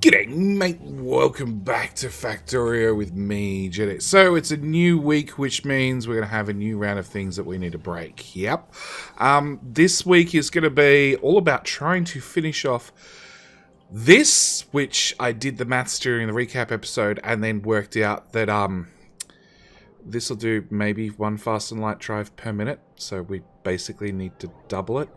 G'day, mate. Welcome back to Factorio with me, Jedi. So it's a new week, which means we're going to have a new round of things that we need to break. Yep. This week is going to be all about trying to finish off this, which I did the maths during the recap episode, and then worked out that this will do maybe one fast and light drive per minute. So we basically need to double it.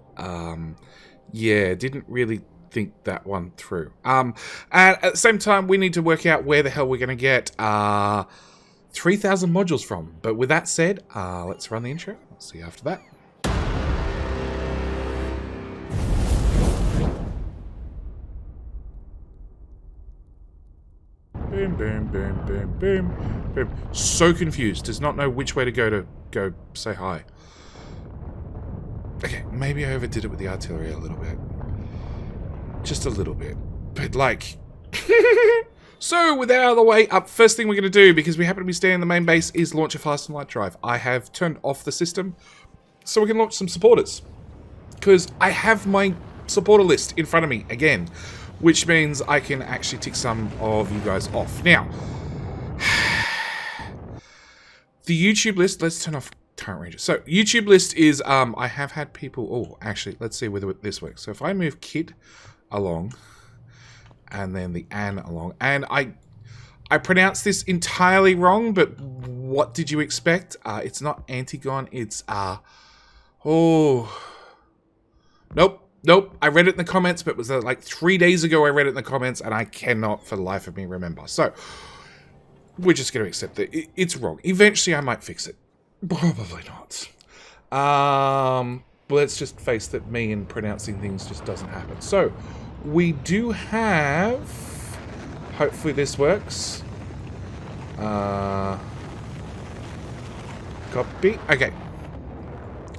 Yeah, didn't really think that one through. And at the same time, we need to work out where the hell we're going to get 3,000 modules from. But with that said, let's run the intro. I'll see you after that. Boom, boom, boom, boom, boom, boom. So confused. Does not know which way to go say hi. Okay, maybe I overdid it with the artillery a little bit. Just a little bit. But like... So, with that out of the way, first thing we're going to do, because we happen to be staying in the main base, is launch a fast and light drive. I have turned off the system, so we can launch some supporters. Because I have my supporter list in front of me, again. Which means I can actually tick some of you guys off. Now, the YouTube list, let's turn off current ranges. So, YouTube list is, I have had people... Oh, actually, let's see whether this works. So, if I move kit along, and then the an along, and I pronounced this entirely wrong, but what did you expect? It's not Antigone, it's nope, I read it in the comments, but it was like 3 days ago I read it in the comments, and I cannot for the life of me remember. So we're just going to accept that it's wrong. Eventually I might fix it, probably not. Let's just face that me and pronouncing things just doesn't happen. So, we do have... Hopefully this works. Copy. Okay.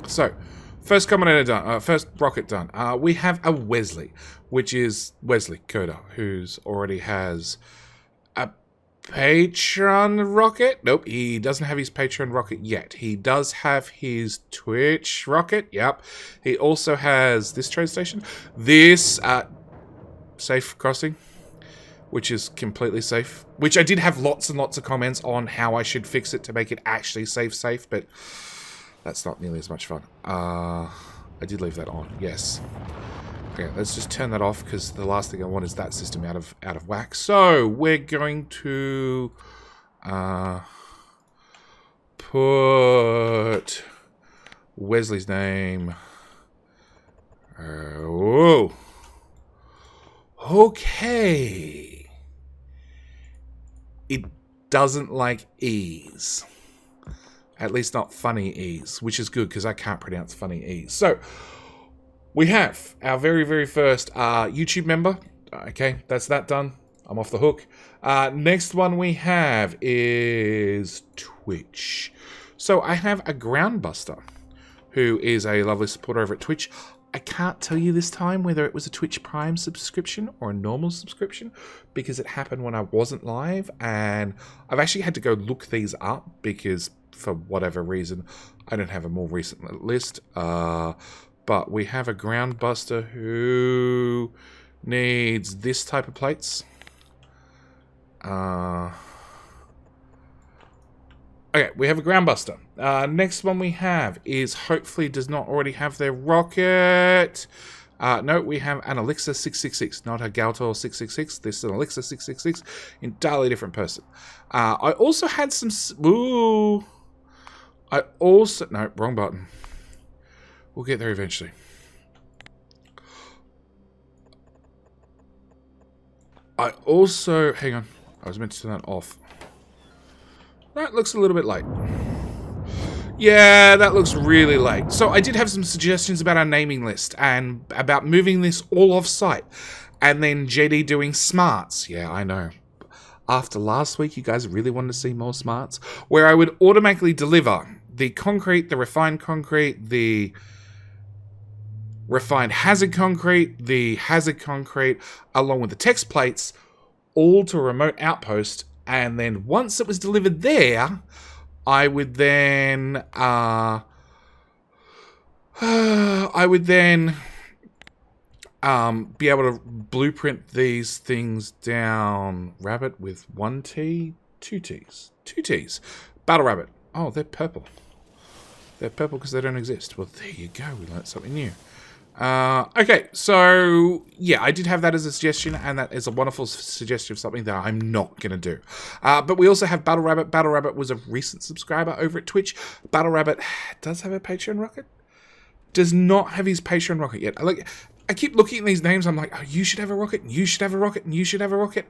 So, first commentator done. First rocket done. We have a Wesley, which is Wesley Coda, who's already has a Patreon rocket. Nope, he doesn't have his Patreon rocket yet. He does have his Twitch rocket. Yep. He also has this train station. This safe crossing, which is completely safe. Which I did have lots and lots of comments on how I should fix it to make it actually safe, but that's not nearly as much fun. I did leave that on. Yes. Okay, let's just turn that off, because the last thing I want is that system out of whack. So we're going to put Wesley's name. Whoa. Okay. It doesn't like E's. At least not funny E's, which is good because I can't pronounce funny E's. So we have our very, very first YouTube member. Okay, that's that done. I'm off the hook. Next one we have is Twitch. So I have a Groundbuster, who is a lovely supporter over at Twitch. I can't tell you this time whether it was a Twitch Prime subscription or a normal subscription, because it happened when I wasn't live, and I've actually had to go look these up because for whatever reason I don't have a more recent list. But we have a Groundbuster who needs this type of plates. Okay, we have a Groundbuster. Next one we have is, hopefully does not already have their rocket. No, we have an Elixir 666, not a Galtor 666. This is an Elixir 666, entirely different person. I also had some... Ooh. No, wrong button. We'll get there eventually. I also... Hang on. I was meant to turn that off. That looks a little bit late. Yeah, that looks really late. So I did have some suggestions about our naming list and about moving this all off-site. And then JD doing smarts. Yeah, I know. After last week, you guys really wanted to see more smarts. Where I would automatically deliver the concrete, the refined concrete, the refined hazard concrete, the hazard concrete, along with the text plates, all to a remote outpost. And then once it was delivered there, I would then be able to blueprint these things down. Rabbit with 1 T, 2 T's. 2 T's. Battle rabbit. Oh, they're purple. They're purple because they don't exist. Well, there you go. We learned something new. Okay, so yeah, I did have that as a suggestion, and that is a wonderful suggestion of something that I'm not going to do. But we also have Battle Rabbit. Battle Rabbit was a recent subscriber over at Twitch. Battle Rabbit does have a Patreon rocket. Does not have his Patreon rocket yet. I keep looking at these names. I'm like, oh, you should have a rocket, and you should have a rocket, and you should have a rocket.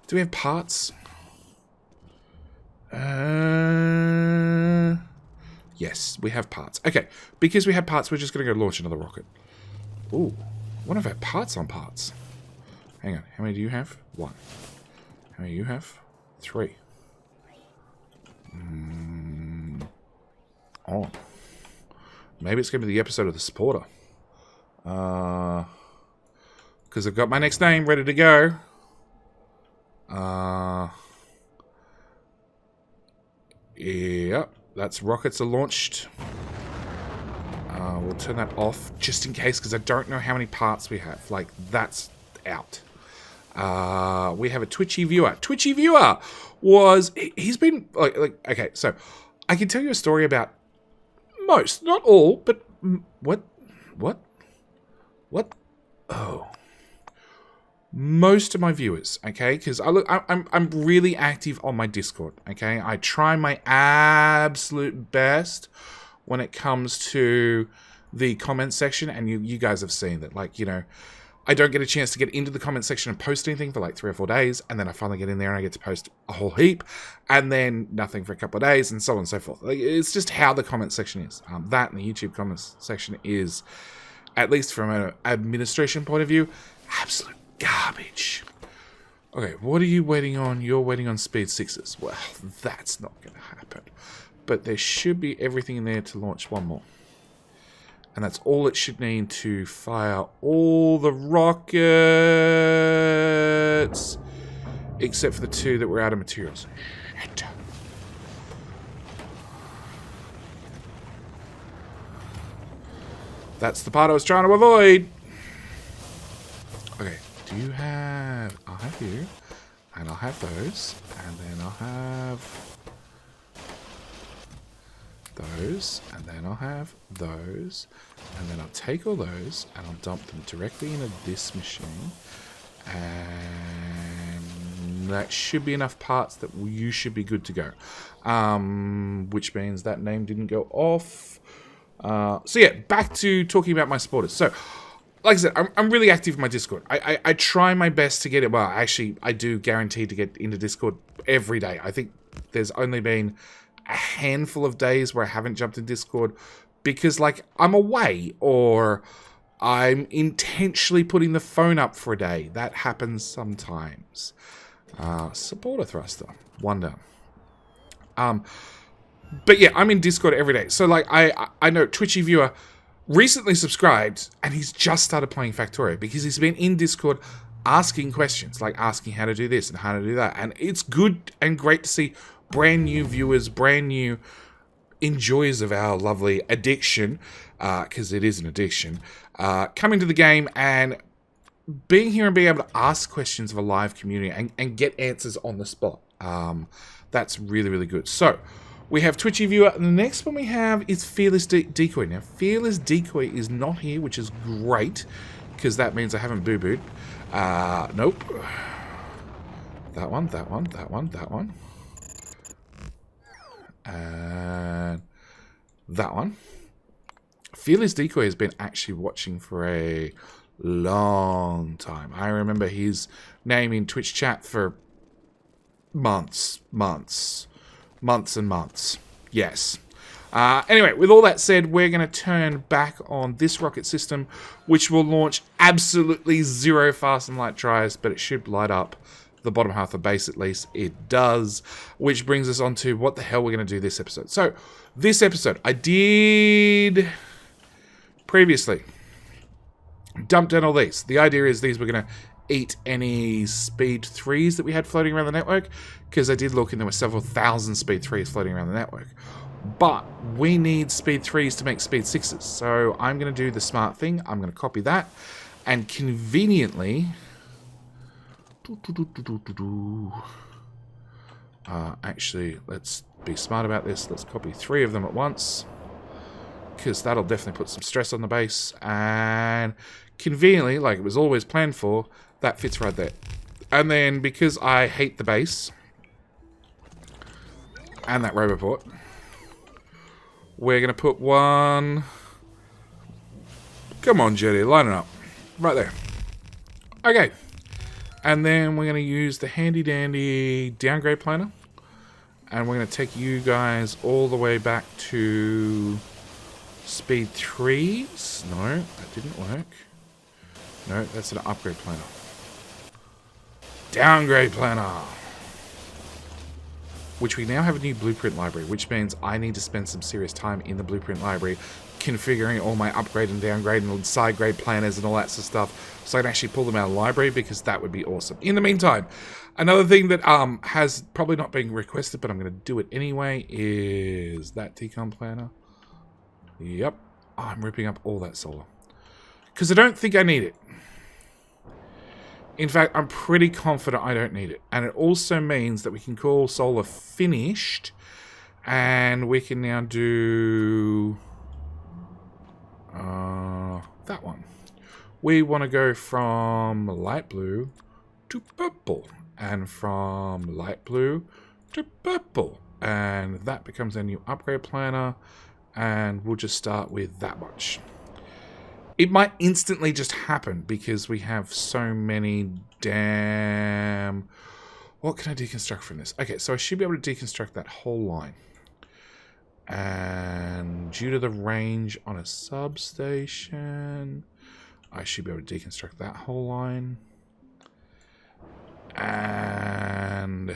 Do we have parts? Yes, we have parts. Okay, because we have parts, we're just going to go launch another rocket. Ooh, what if I have parts on parts? Hang on, how many do you have? 1. How many do you have? 3. Oh. Maybe it's going to be the episode of the supporter. Because I've got my next name ready to go. Yep, that's rockets are launched. We'll turn that off just in case, because I don't know how many parts we have. Like, that's out. We have a Twitchy viewer. Twitchy viewer was... He's been... okay, so I can tell you a story about most, not all, but... What? Oh. Most of my viewers, okay? Because I'm really active on my Discord, okay? I try my absolute best when it comes to the comment section, and you guys have seen that, like, you know, I don't get a chance to get into the comment section and post anything for like 3 or 4 days, and then I finally get in there and I get to post a whole heap, and then nothing for a couple of days, and so on and so forth. Like, it's just how the comment section is. That and the YouTube comments section is, at least from an administration point of view, absolute garbage. Okay, what are you waiting on? You're waiting on speed 6s. Well, that's not going to happen. But there should be everything in there to launch one more. And that's all it should need to fire all the rockets. Except for the 2 that were out of materials. Shit. That's the part I was trying to avoid. Okay, do you have... I'll have you. And I'll have those. And then I'll have... those, and then I'll have those, and then I'll take all those and I'll dump them directly into this machine, and that should be enough parts that you should be good to go, which means that name didn't go off. So yeah, back to talking about my supporters. So like I said, I'm really active in my Discord. I try my best to get it. Well, actually, I do guarantee to get into Discord every day. I think there's only been a handful of days where I haven't jumped in Discord because, like, I'm away or I'm intentionally putting the phone up for a day. That happens sometimes. Supporter thruster. Wonder. But yeah, I'm in Discord every day. So, like, I know Twitchy viewer recently subscribed and he's just started playing Factorio because he's been in Discord asking questions, like asking how to do this and how to do that. And it's good and great to see brand new viewers, brand new enjoyers of our lovely addiction, because it is an addiction, coming to the game and being here and being able to ask questions of a live community and get answers on the spot. That's really, really good. So, we have Twitchy viewer, and the next one we have is Fearless Decoy. Now, Fearless Decoy is not here, which is great, because that means I haven't boo-booed. Nope. That one, that one, that one, that one. And that one. Fearless Decoy has been actually watching for a long time. I remember his name in Twitch chat for months and months. Yes. Anyway, with all that said, we're going to turn back on this rocket system, which will launch absolutely 0 fast and light tries, but it should light up the bottom half of the base, at least. It does. Which brings us on to what the hell we're going to do this episode. So, this episode, I did previously dump down all these. The idea is these were going to eat any speed 3s that we had floating around the network, because I did look and there were several thousand speed 3s floating around the network. But we need speed 3s to make speed 6s. So I'm going to do the smart thing. I'm going to copy that. And conveniently... actually, let's be smart about this. Let's copy 3 of them at once. Because that'll definitely put some stress on the base. And conveniently, like it was always planned for, that fits right there. And then, because I hate the base... and that roboport... we're going to put one... come on, Jetty, line it up. Right there. Okay. And then we're going to use the handy-dandy downgrade planner. And we're going to take you guys all the way back to speed 3s. No, that didn't work. No, that's an upgrade planner. Downgrade planner. Which we now have a new blueprint library, which means I need to spend some serious time in the blueprint library configuring all my upgrade and downgrade and side grade planners and all that sort of stuff, so I can actually pull them out of the library, because that would be awesome. In the meantime, another thing that has probably not been requested, but I'm going to do it anyway, is that decom planner. Yep, I'm ripping up all that solar, because I don't think I need it. In fact, I'm pretty confident I don't need it. And it also means that we can call solar finished, and we can now do that one. We want to go from light blue to purple, and from light blue to purple, and that becomes our new upgrade planner, and we'll just start with that much. It might instantly just happen because we have so many damn... what can I deconstruct from this? Okay, so I should be able to deconstruct that whole line. And due to the range on a substation, I should be able to deconstruct that whole line. And...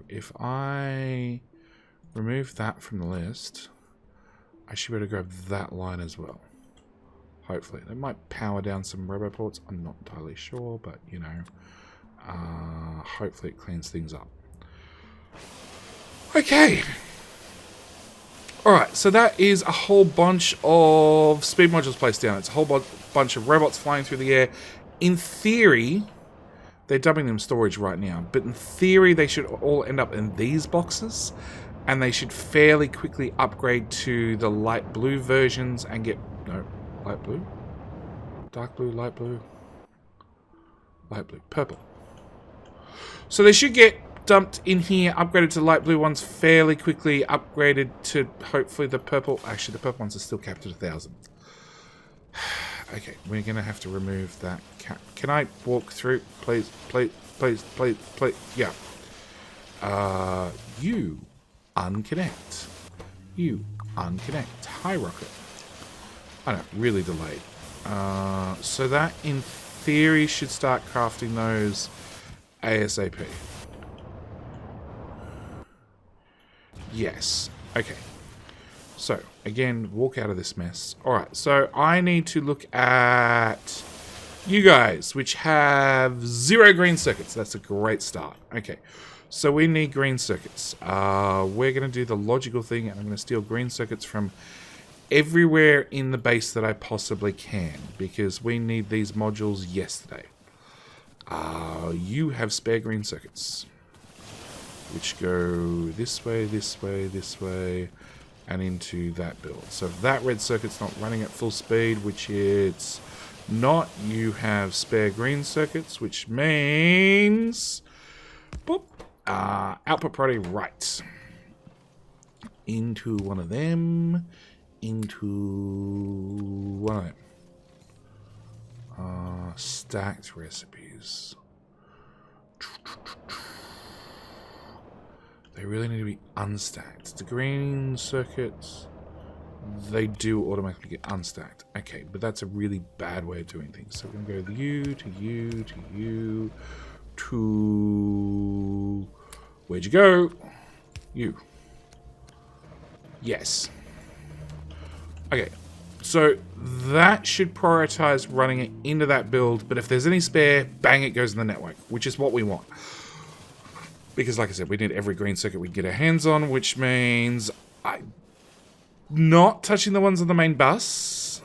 if I remove that from the list, I should be able to grab that line as well. Hopefully. That might power down some roboports. I'm not entirely sure, but, you know, hopefully it cleans things up. Okay. Alright, so that is a whole bunch of speed modules placed down. It's a whole bunch of robots flying through the air. In theory, they're dubbing them storage right now, but in theory they should all end up in these boxes, and they should fairly quickly upgrade to the light blue versions and get... no, light blue? Dark blue, light blue, purple. So they should get dumped in here, upgraded to light blue ones fairly quickly, upgraded to hopefully the purple. Actually, the purple ones are still capped at 1,000. Okay, we're going to have to remove that cap. Can I walk through? Please, please, please, please, please. Yeah. You unconnect. You unconnect. Hi, Rocket. I know, really delayed. So that, in theory, should start crafting those ASAP. Yes. Okay. So, again, walk out of this mess. Alright, so I need to look at you guys, which have 0 green circuits. That's a great start. Okay. So we need green circuits. We're going to do the logical thing, and I'm going to steal green circuits from everywhere in the base that I possibly can, because we need these modules yesterday. You have spare green circuits, which go this way, this way, this way, and into that build. So if that red circuit's not running at full speed, which it's not, you have spare green circuits, which means... boop, output priority right. Into one of them. Into one of them. Stacked recipes. They really need to be unstacked. The green circuits, they do automatically get unstacked. Okay, but that's a really bad way of doing things. So we're going to go you to you to you to... where'd you go? You. Yes. Okay, so that should prioritize running it into that build, but if there's any spare, bang, it goes in the network, which is what we want. Because, like I said, we need every green circuit we can get our hands on, which means I not touching the ones on the main bus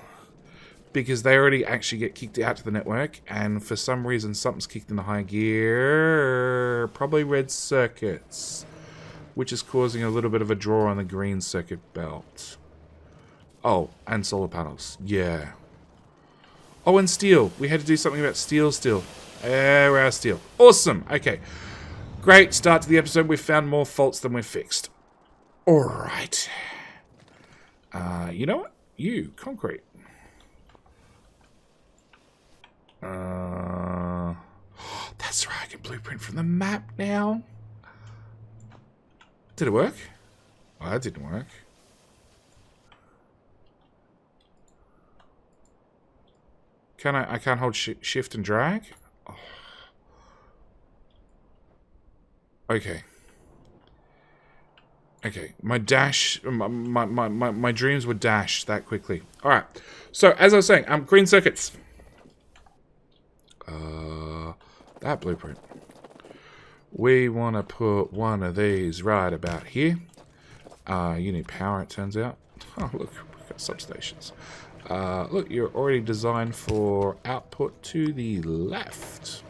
because they already actually get kicked out to the network, and for some reason something's kicked into high gear. Probably red circuits, which is causing a little bit of a draw on the green circuit belt. Oh, and solar panels. Yeah. Oh, and steel. We had to do something about steel still. We're out of steel. Awesome. Okay. Great start to the episode. We've found more faults than we've fixed. Alright. You know what? You, concrete. That's right. I can blueprint from the map now. Did it work? Oh, that didn't work. Can I can't hold shift and drag? Oh. Okay. Okay, my dash, my dreams were dashed that quickly. All right, so as I was saying, green circuits. That blueprint. We want to put one of these right about here. You need power, it turns out. Oh, look, we've got substations. Look, you're already designed for output to the left.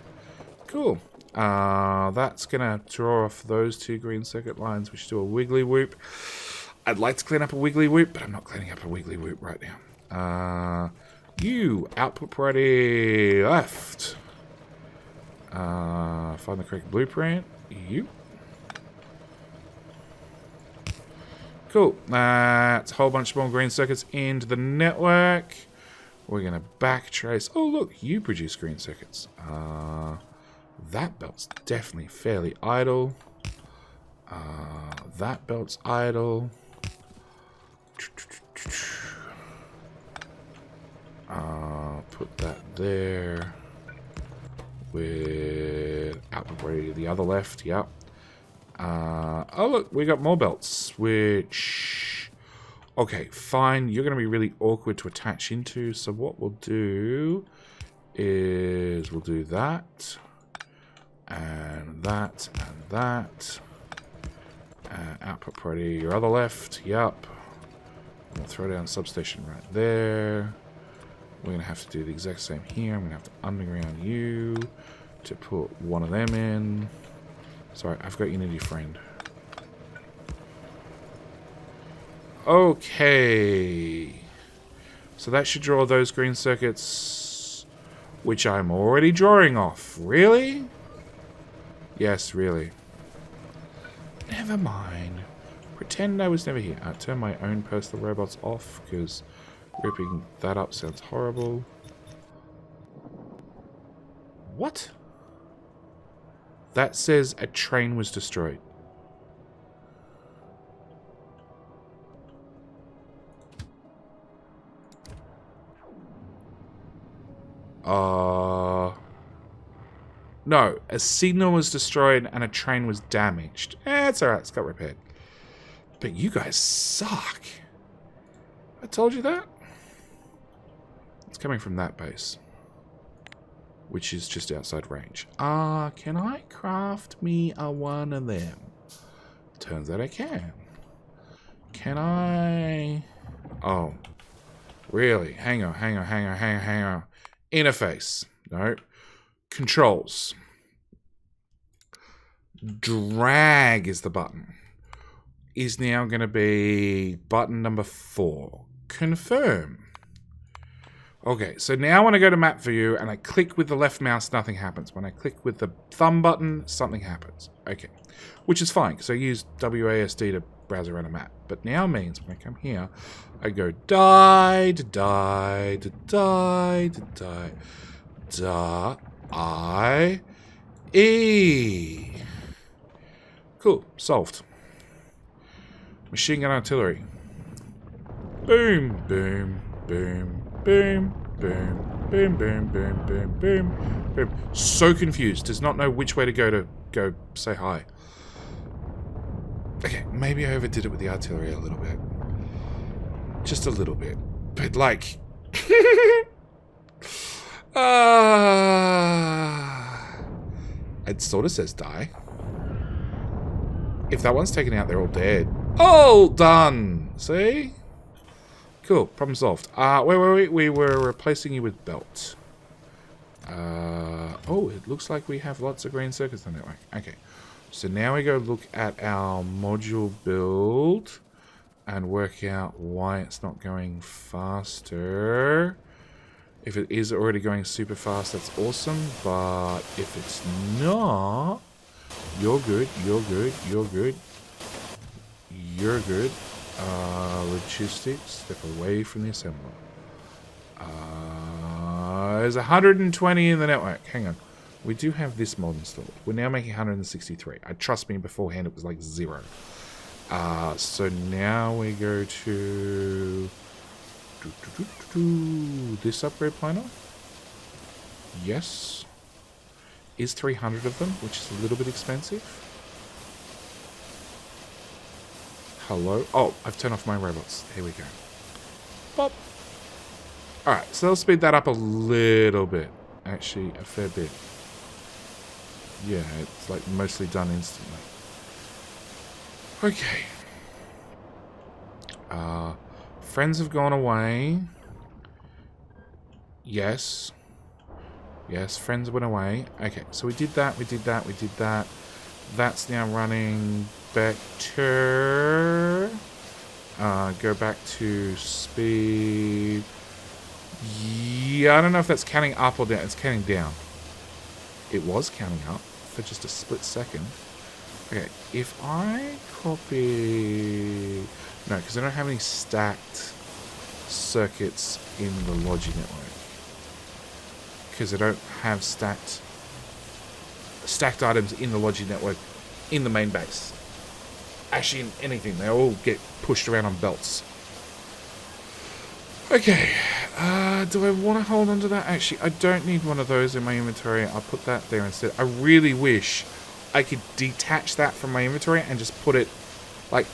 Cool. That's going to draw off those two green circuit lines, which do a wiggly whoop. I'd like to clean up a wiggly whoop, but I'm not cleaning up a wiggly whoop right now. You, output priority left. Find the correct blueprint. You. Cool. That's a whole bunch more green circuits into the network. We're going to backtrace. Oh, look, you produce green circuits. That belt's definitely fairly idle. That belt's idle. Put that there. With output ready to the other left. Yep. Oh, look, we got more belts, which... Okay, fine. You're going to be really awkward to attach into. So what we'll do is we'll do that. And that, and that. Output priority, your other left. Yep. We'll throw down substation right there. We're going to have to do the exact same here. I'm going to have to underground you to put one of them in. Sorry, I've got Unity friend. Okay. So that should draw those green circuits, which I'm already drawing off. Really? Yes, really. Never mind. Pretend I was never here. I'll turn my own personal robots off, because ripping that up sounds horrible. What? That says a train was destroyed. No, a signal was destroyed and a train was damaged. It's alright, it's got repaired. But you guys suck. I told you that. It's coming from that base, which is just outside range. Can I craft me a one of them? Turns out I can. Can I? Oh, really? Hang on. Interface. No. Controls. Drag is the button. Is now going to be button number 4. Confirm. Okay, so now when I go to map view and I click with the left mouse, nothing happens. When I click with the thumb button, something happens. Okay, which is fine because I use WASD to browse around a map. But now means when I come here, I go die, E. Cool, solved. Machine gun artillery. Boom, boom, boom, boom, boom, boom, boom, boom, boom, boom, boom. So confused. Does not know which way to go say hi. Okay, maybe I overdid it with the artillery a little bit. Just a little bit. But like... it sort of says die. If that one's taken out, they're all dead. All done! See? cool. Problem solved. Wait. We were replacing you with belt. Oh, it looks like we have lots of green circuits on the network. Okay. So now we go look at our module build and work out why it's not going faster. If it is already going super fast, that's awesome. But if it's not, you're good, you're good, you're good. You're good. Logistics, step away from the assembler. There's 120 in the network. Hang on. We do have this mod installed. We're now making 163. Trust me, beforehand it was like 0. So now we go to this upgrade planner. Yes. Is 300 of them, which is a little bit expensive. Hello? Oh, I've turned off my robots. Here we go. Pop. Alright, so they'll speed that up a little bit. Actually, a fair bit. Yeah, it's like mostly done instantly. Okay. Friends have gone away. Yes. Yes, friends went away. Okay, so we did that, we did that, we did that. That's now running better. Go back to speed. Yeah, I don't know if that's counting up or down. It's counting down. It was counting up for just a split second. Okay, if I copy... No, because I don't have any stacked circuits in the Logi network. Because I don't have stacked items in the Logi network in the main base. Actually, in anything. They all get pushed around on belts. Okay. Do I want to hold on to that? Actually, I don't need one of those in my inventory. I'll put that there instead. I really wish I could detach that from my inventory and just put it, like,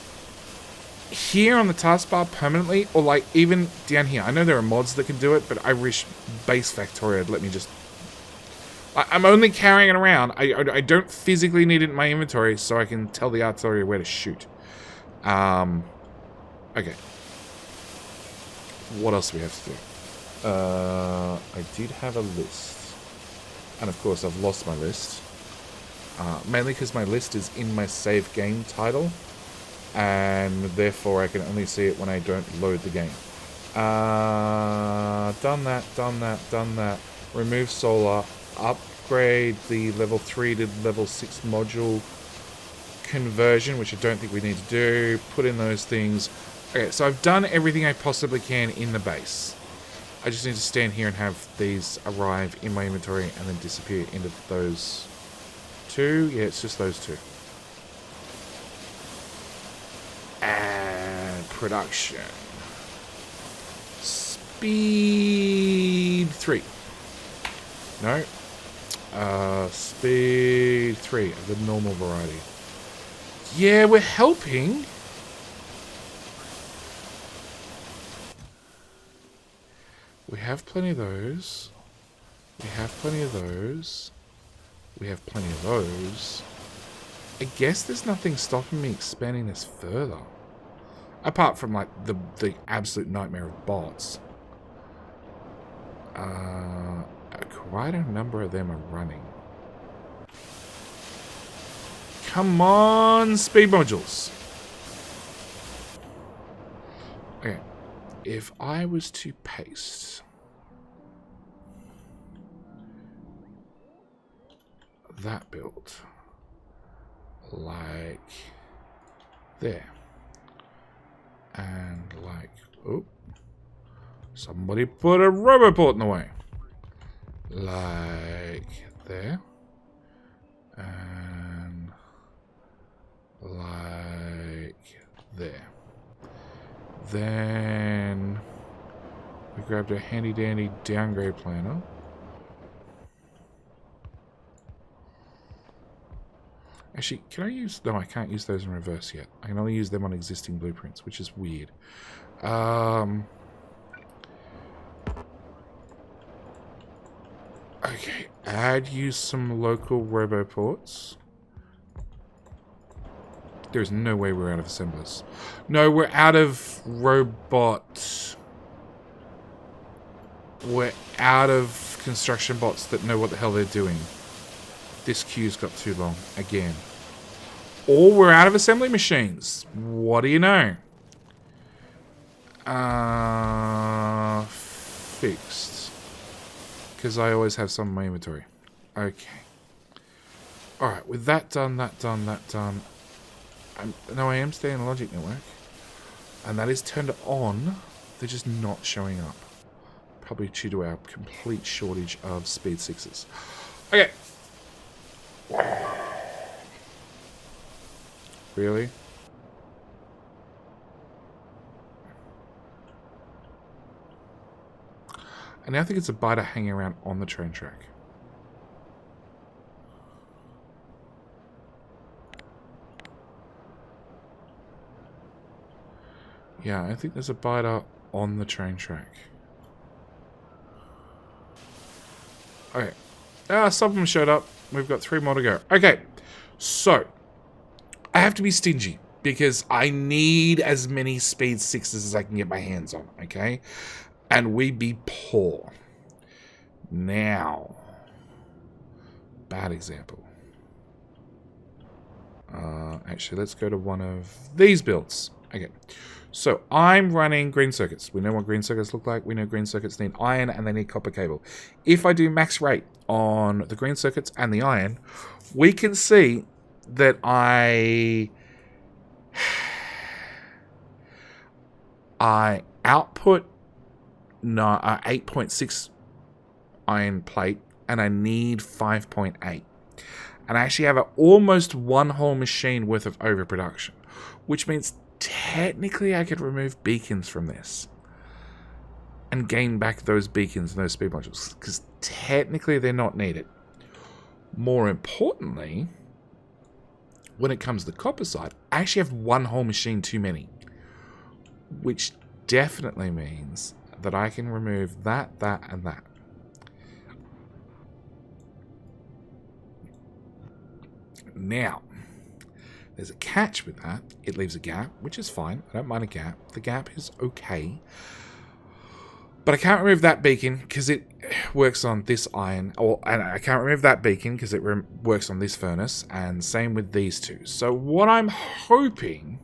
here on the taskbar permanently, or, like, even down here. I know there are mods that can do it, but I wish base Factorio would let me just... I'm only carrying it around. I don't physically need it in my inventory, so I can tell the artillery where to shoot. Okay. What else do we have to do? I did have a list. And of course, I've lost my list. Mainly because my list is in my save game title. And therefore, I can only see it when I don't load the game. Done that, done that, done that. Remove solar. Upgrade the level 3 to level 6 module conversion, which I don't think we need to do. Put in those things. Okay, so I've done everything I possibly can in the base. I just need to stand here and have these arrive in my inventory and then disappear into those two. Yeah, it's just those two. And production. Speed 3. No. Speed 3 of the normal variety. Yeah, we're helping. We have plenty of those. We have plenty of those. We have plenty of those. I guess there's nothing stopping me expanding this further. Apart from, like, the absolute nightmare of bots. Quite a number of them are running. Come on, speed modules. Okay. If I was to paste that build like there and like, oh, somebody put a roboport in the way, like there and like there. Then we grabbed a handy dandy downgrade planner. Actually, can I use... No, I can't use those in reverse yet. I can only use them on existing blueprints, which is weird. Okay, use some local roboports. There's no way we're out of assemblers. No, we're out of robot we're out of construction bots that know what the hell they're doing. This queue's got too long again. Or we're out of assembly machines. What do you know? Fixed. Because I always have some in my inventory. Okay. Alright, with that done, that done, that done. No, I am staying in the logic network. And that is turned on. They're just not showing up. Probably due to our complete shortage of speed 6s. Okay. Really? I now think it's a biter hanging around on the train track. Yeah, I think there's a biter on the train track. Okay. Some of them showed up. We've got 3 more to go. Okay. So, I have to be stingy because I need as many speed 6s as I can get my hands on, okay? And we be poor. Now, bad example. Actually, let's go to one of these builds. Okay, so I'm running green circuits. We know what green circuits look like. We know green circuits need iron and they need copper cable. If I do max rate on the green circuits and the iron, we can see that I output 8.6 iron plate and I need 5.8. And I actually have almost one whole machine worth of overproduction, which means technically I could remove beacons from this and gain back those beacons and those speed modules because technically they're not needed. More importantly, when it comes to the copper side, I actually have one whole machine too many, which definitely means that I can remove that, that, and that. Now, there's a catch with that. It leaves a gap, which is fine. I don't mind a gap. The gap is okay. But I can't remove that beacon because it works on this iron. And I can't remove that beacon because it works on this furnace. And same with these two. So what I'm hoping,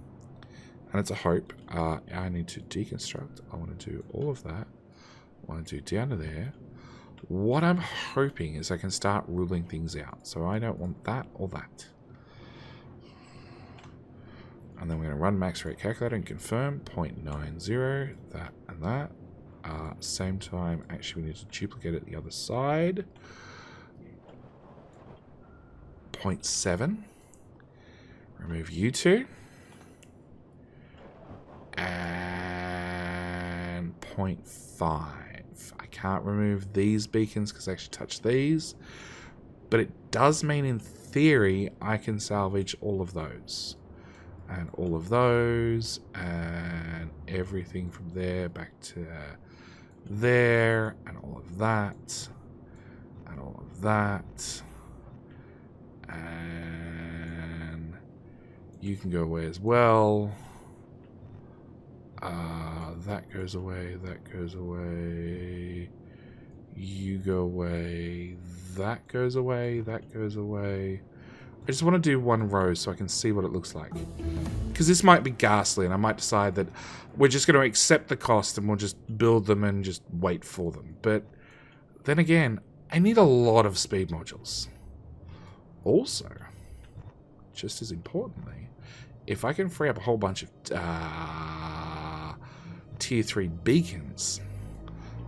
and it's a hope, I need to deconstruct. I want to do all of that. I want to do down to there. What I'm hoping is I can start ruling things out. So I don't want that or that. And then we're going to run max rate calculator and confirm 0.90, that and that. Same time, actually we need to duplicate it the other side. 0.7. Remove you two. And 0.5. I can't remove these beacons because I actually touched these. But it does mean in theory I can salvage all of those. And all of those. And everything from there back to there. And all of that. And all of that. And you can go away as well. That goes away, that goes away. You go away. That goes away, that goes away. I just want to do one row so I can see what it looks like. Because this might be ghastly and I might decide that we're just going to accept the cost and we'll just build them and just wait for them. But then again, I need a lot of speed modules. Also, just as importantly, if I can free up a whole bunch of tier 3 beacons,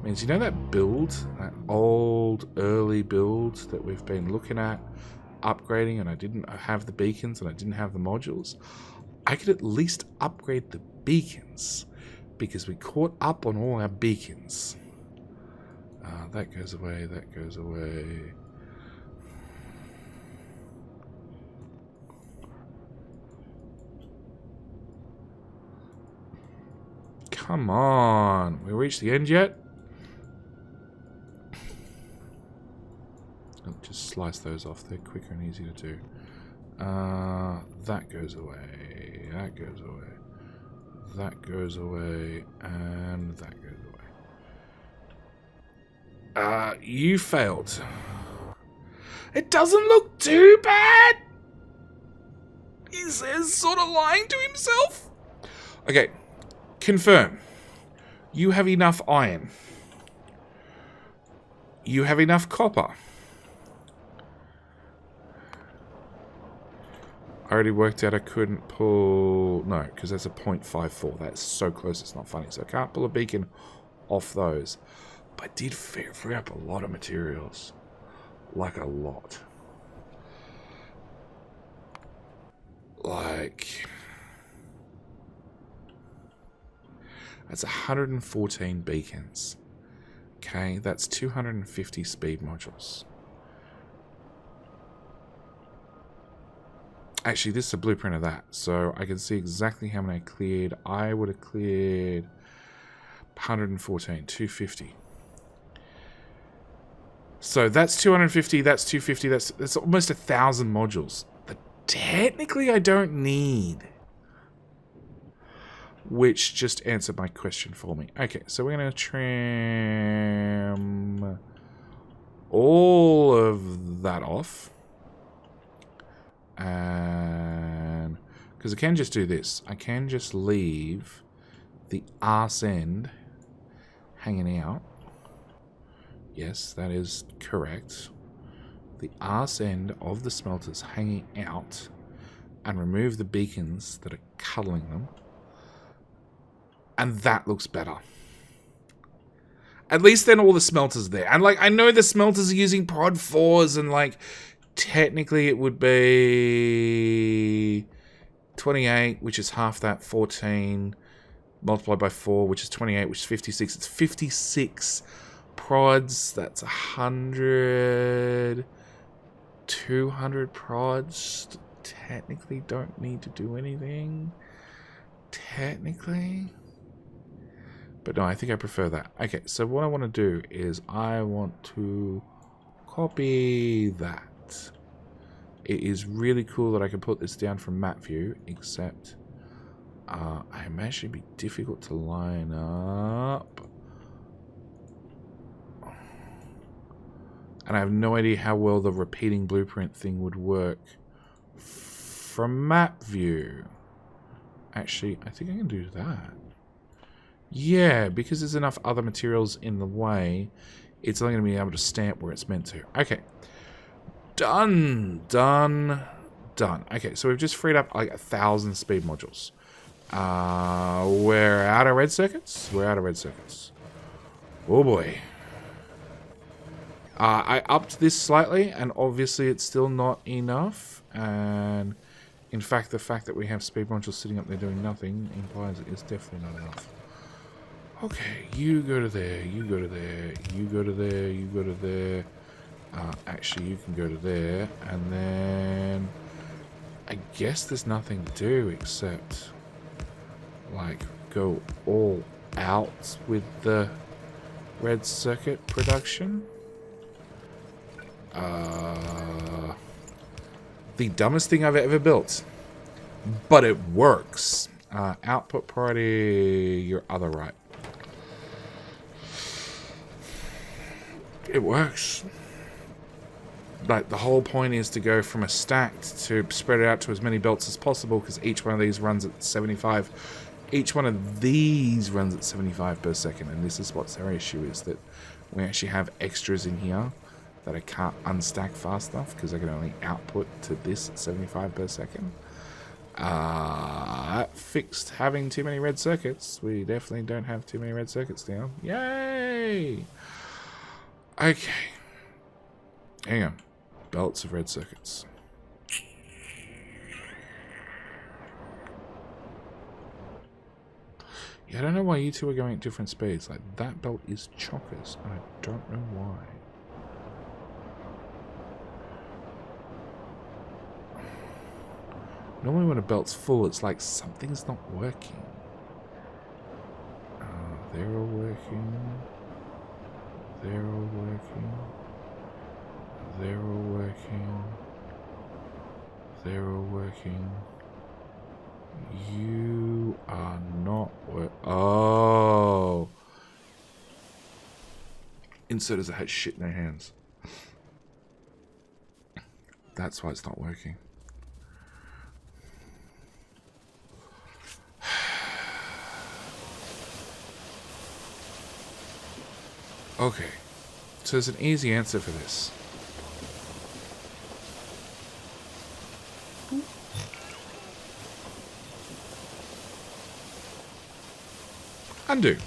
means you know that build, that old early build that we've been looking at upgrading, and I didn't have the beacons and I didn't have the modules, I could at least upgrade the beacons because we caught up on all our beacons. That goes away, that goes away. Come on. We reached the end yet? I'll just slice those off. They're quicker and easier to do. That goes away. That goes away. That goes away. And that goes away. You failed. It doesn't look too bad. He's sort of lying to himself. Okay, confirm. You have enough iron. You have enough copper. I already worked out I couldn't pull... No, because that's a 0.54. That's so close it's not funny. So I can't pull a beacon off those. But I did free up a lot of materials. Like a lot. Like... That's 114 beacons. Okay, that's 250 speed modules. Actually, this is a blueprint of that, so I can see exactly how many I cleared. I would have cleared 114, 250. So that's 250, that's 250, that's almost 1,000 modules. That technically I don't need. Which just answered my question for me. Okay, so we're going to trim all of that off. And because I can just do this. I can just leave the arse end hanging out. Yes, that is correct. The arse end of the smelters hanging out and remove the beacons that are cuddling them. And that looks better. At least then all the smelters there. And like, I know the smelters are using prod 4s and like, technically it would be 28, which is half that, 14 multiplied by 4, which is 28, which is 56. It's 56 prods. That's 100, 200 prods. Technically don't need to do anything. Technically. But no, I think I prefer that. Okay, so what I want to do is I want to copy that. It is really cool that I can put this down from map view, except I imagine it'd be difficult to line up. And I have no idea how well the repeating blueprint thing would work from map view. Actually, I think I can do that. Yeah, because there's enough other materials in the way, it's only going to be able to stamp where it's meant to. Okay. Done. Okay, so we've just freed up like 1,000 speed modules. We're out of red circuits? We're out of red circuits. Oh boy. I upped this slightly, and obviously it's still not enough. And in fact, the fact that we have speed modules sitting up there doing nothing implies it's definitely not enough. Okay, you go to there, you go to there, you go to there, you go to there. Actually, you can go to there, and then I guess there's nothing to do except like go all out with the red circuit production. The dumbest thing I've ever built, but it works. Output priority, you're other right. It works. Like, the whole point is to go from a stacked to spread it out to as many belts as possible, because each one of these runs at 75. Each one of these runs at 75 per second, and this is what's our issue, is that we actually have extras in here that I can't unstack fast enough because I can only output to this at 75 per second. That fixed having too many red circuits. We definitely don't have too many red circuits now. Yay! Okay. Hang on. Belts of red circuits. Yeah, I don't know why you two are going at different speeds. Like, that belt is chockers, and I don't know why. Normally when a belt's full, it's like something's not working. They're all working. They're all working. They're all working. They're all working. You are not working. Oh. Inserters that had shit in their hands. That's why it's not working. Okay. So there's an easy answer for this. Undo.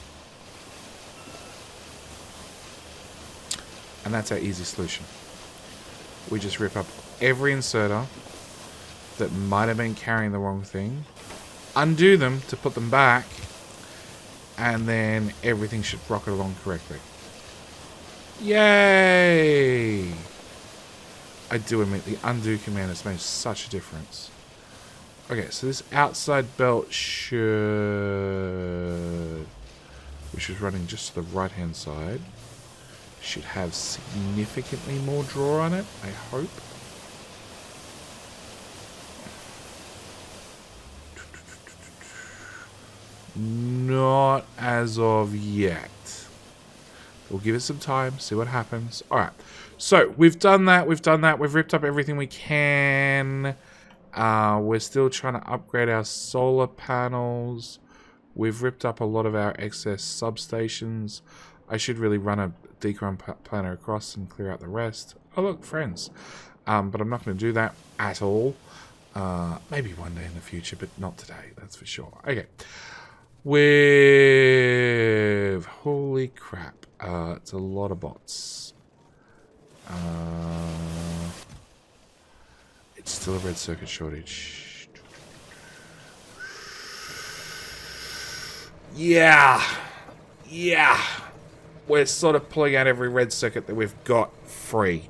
And that's our easy solution. We just rip up every inserter that might have been carrying the wrong thing, undo them to put them back, and then everything should rocket along correctly. Yay! I do admit the undo command has made such a difference. Okay, so this outside belt should, which is running just to the right hand side, should have significantly more draw on it, I hope. Not as of yet. We'll give it some time, see what happens. Alright, so we've done that, we've ripped up everything we can. We're still trying to upgrade our solar panels. We've ripped up a lot of our excess substations. I should really run a decron planner across and clear out the rest. Oh look, friends. But I'm not going to do that at all. Maybe one day in the future, but not today, that's for sure. Okay. With... holy crap. It's a lot of bots. It's still a red circuit shortage. Yeah. Yeah. We're sort of pulling out every red circuit that we've got free.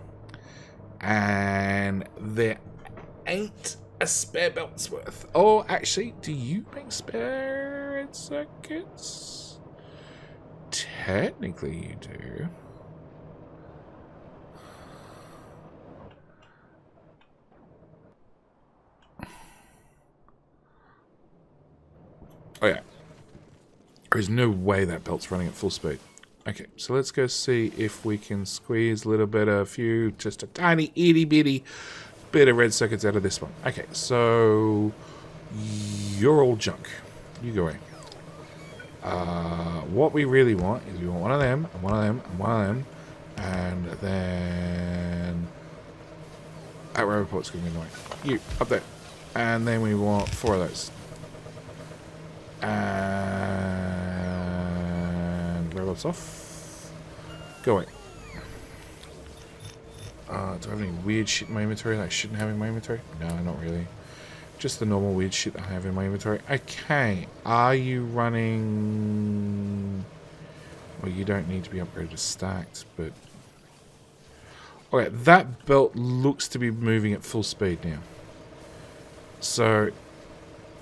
And there ain't a spare belt's worth. Oh, actually, do you make spare red circuits? Technically, you do. Oh, yeah. There's no way that belt's running at full speed. Okay, so let's go see if we can squeeze a little bit of just a tiny itty bitty bit of red circuits out of this one. Okay, so you're all junk. You go in. What we really want is we want one of them, and one of them, and one of them, and then that report's going to be annoying. You, up there. And then we want 4 of those. And robots off. Going. Do I have any weird shit in my inventory that I shouldn't have in my inventory? No, not really. Just the normal weird shit that I have in my inventory. Okay, are you running... well, you don't need to be upgraded to stacked, but... okay, that belt looks to be moving at full speed now. So,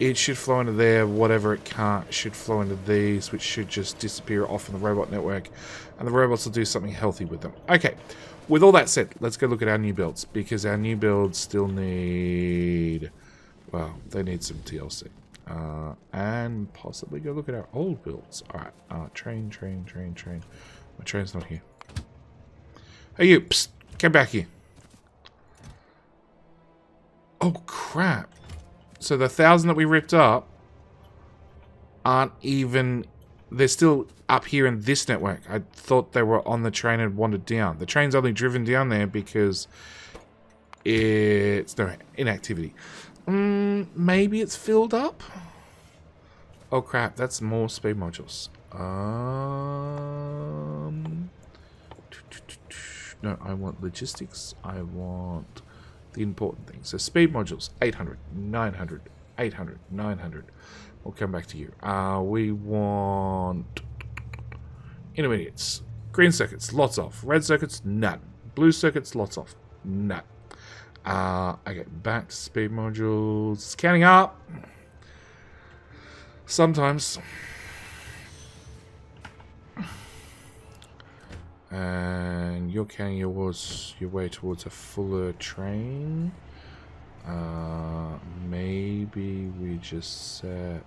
it should flow into there. Whatever it can't should flow into these, which should just disappear off in the robot network. And the robots will do something healthy with them. Okay, with all that said, let's go look at our new builds. Because our new builds still need... well, they need some TLC. And possibly go look at our old builds. Alright, train. My train's not here. Hey you, psst, come back here. Oh crap. So the 1,000 that we ripped up aren't even... they're still up here in this network. I thought they were on the train and wandered down. The train's only driven down there because it's no inactivity. Maybe it's filled up? Oh crap, that's more speed modules. No, I want logistics. I want the important things. So speed modules, 800, 900, 800, 900. We'll come back to you. We want intermediates. Green circuits, lots of. Red circuits, none. Blue circuits, lots of. None. I get back to speed modules. It's counting up. Sometimes. And you're counting your way towards a fuller train. Maybe we just set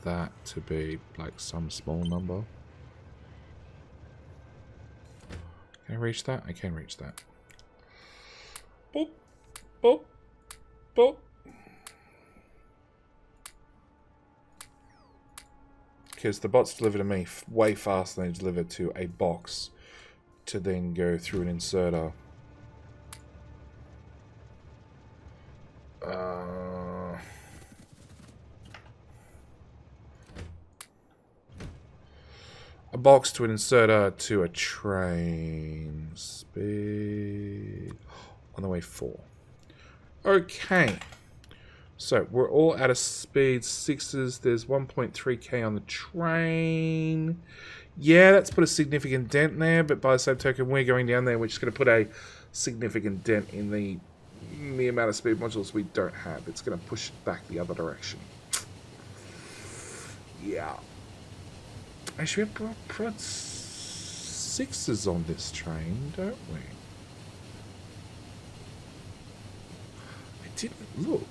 that to be like some small number. Can I reach that? I can reach that. Boop. Boop. Boop. Because the bots deliver to me way faster than they deliver to a box to then go through an inserter. A box to an inserter to a train. Speed on the way 4. Okay. So we're all at a speed 6s. There's 1.3k on the train. Yeah, that's put a significant dent there, but by the same token, we're going down there, which is going to put a significant dent in the amount of speed modules we don't have. It's going to push it back the other direction. Yeah. Actually, we put 6s on this train, don't we? I didn't look.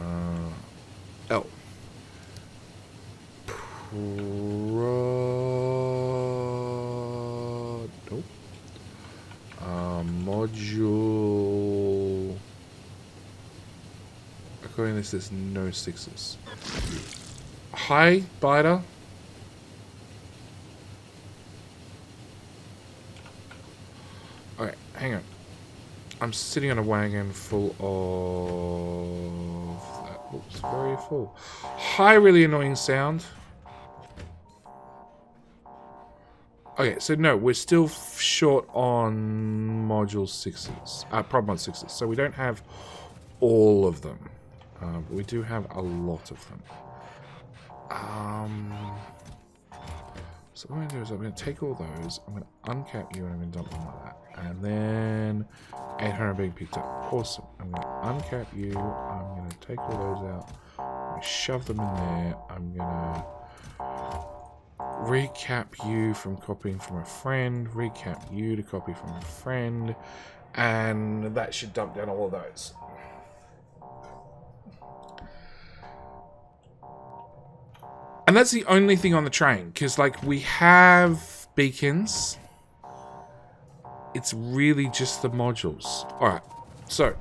Oh. Nope. Module. According to this, there's no 6s. Hi, biter. Alright, hang on. I'm sitting on a wagon full of... That looks very full. Hi, really annoying sound. Okay, so no, we're still short on module 6s. Prod mod 6s. So we don't have all of them. But we do have a lot of them. So what I'm going to do is I'm going to take all those, I'm going to uncap you, and I'm going to dump them like that. And then 800 being picked up. Awesome. I'm going to uncap you, I'm going to take all those out, I'm going to shove them in there, I'm going to recap you from copying from a friend, recap you to copy from a friend, and that should dump down all of those. And that's the only thing on the train, because, like, we have beacons. It's really just the modules. Alright, so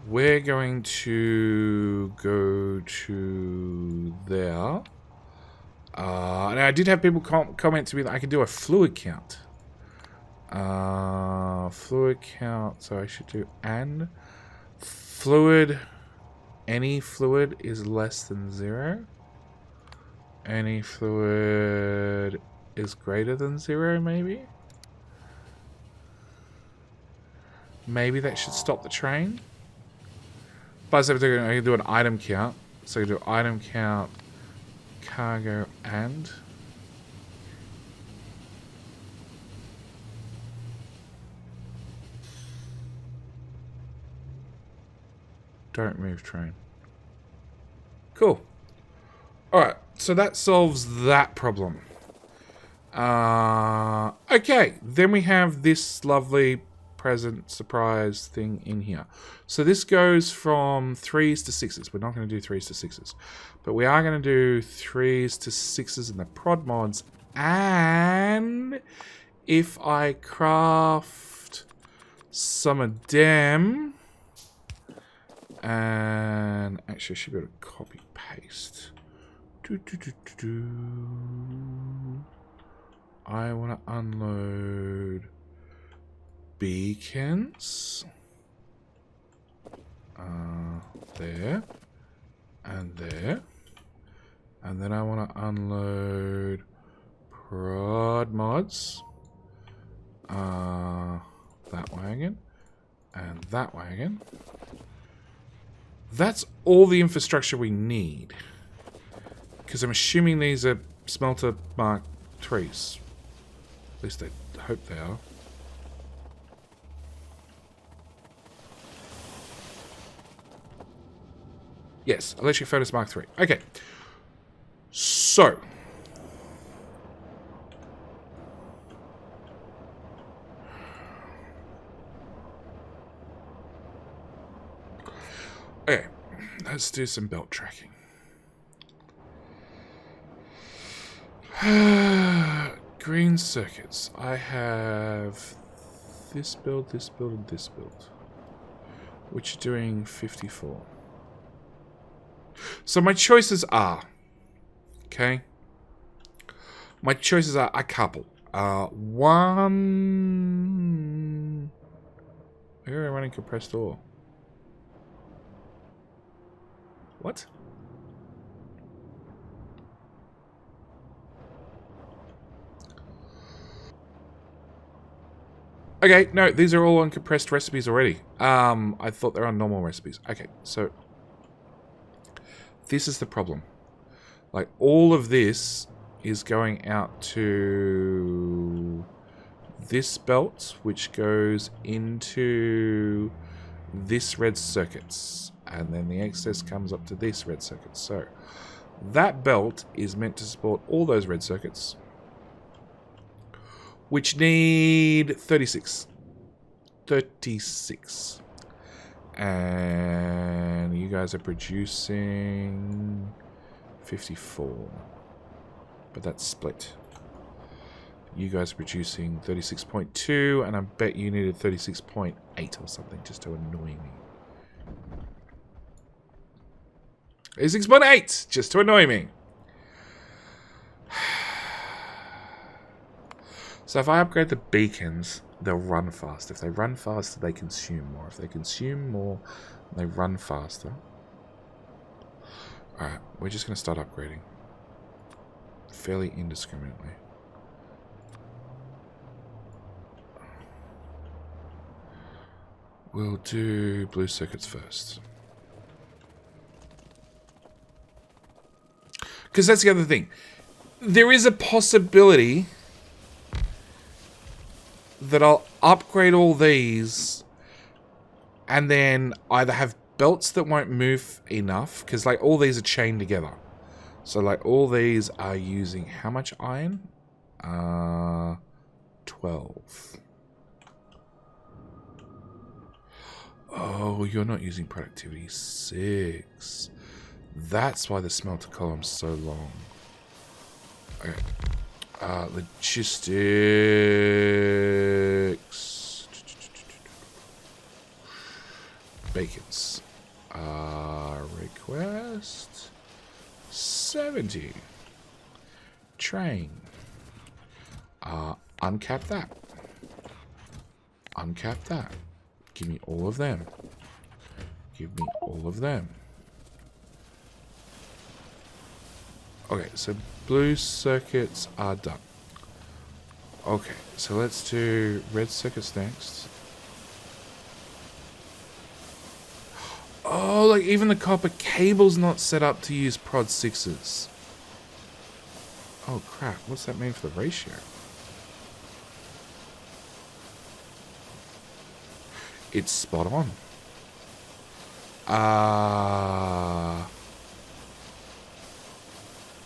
we're going to go to there. And I did have people comment to me that I can do a fluid count. Fluid count, so I should do and fluid. Any fluid is less than 0. Any fluid is greater than 0, maybe? Maybe that should stop the train. But I can do an item count. So I can do item count, cargo, and... Don't move train. Cool. Alright, so that solves that problem. Okay, then we have this lovely present surprise thing in here. So this goes from 3s to 6s. We're not going to do 3s to 6s. But we are going to do 3s to 6s in the prod mods. And if I craft some of them... And actually I should be able to copy paste. I want to unload beacons. There. And there. And then I want to unload prod mods. That wagon. And that wagon. That's all the infrastructure we need. Because I'm assuming these are smelter Mark 3s. At least I hope they are. Yes, electric furnace Mark 3. Okay. So. Okay. Let's do some belt tracking. green circuits. I have this build, this build, and this build, which are doing 54. So my choices are, okay? My choices are a couple. One... Where are we running compressed ore? What? Okay, no, these are all on compressed recipes already. I thought they're on normal recipes. Okay, so this is the problem. Like, all of this is going out to this belt, which goes into this red circuits. And then the excess comes up to this red circuit. So that belt is meant to support all those red circuits, which need 36. 36. And you guys are producing 54. But that's split. You guys are producing 36.2, and I bet you needed 36.8 or something just to annoy me. 36.8 just to annoy me. So if I upgrade the beacons, they'll run faster. If they run faster, they consume more. If they consume more, they run faster. Alright, we're just going to start upgrading. Fairly indiscriminately. We'll do blue circuits first. Because that's the other thing. There is a possibility that I'll upgrade all these and then either have belts that won't move enough, because like all these are chained together. So like all these are using how much iron? 12. Oh, you're not using productivity 6. That's why the smelter column's so long. Okay. Logistics. Bacons. Request 70. Train. Uncap that. Uncap that. Give me all of them. Give me all of them. Okay, so blue circuits are done. Okay, so let's do red circuits next. Oh, like even the copper cable's not set up to use prod 6s. Oh crap, what's that mean for the ratio? It's spot on.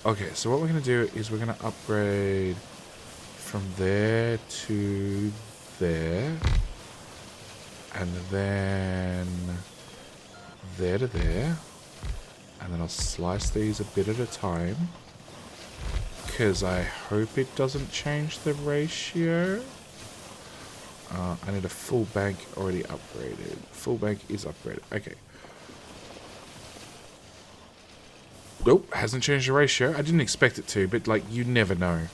Okay, so what we're going to do is we're going to upgrade from there to there. And then there to there. And then I'll slice these a bit at a time. Because I hope it doesn't change the ratio. I need a full bank already upgraded. Full bank is upgraded. Okay. Nope, hasn't changed the ratio. I didn't expect it to, but like you never know.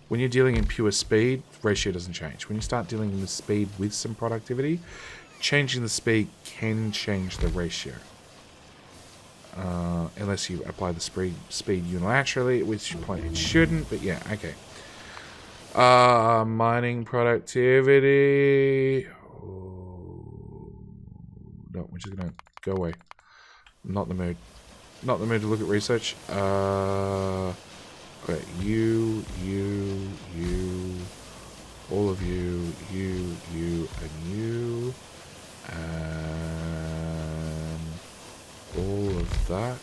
When you're dealing in pure speed, ratio doesn't change. When you start dealing in the speed with some productivity, changing the speed can change the ratio. Unless you apply the speed unilaterally, at which point it shouldn't, but yeah, okay. Mining productivity. Oh, no, we're just gonna go away. Not in the mood. Not in the mood to look at research. Okay, you, all of you, and you, and all of that.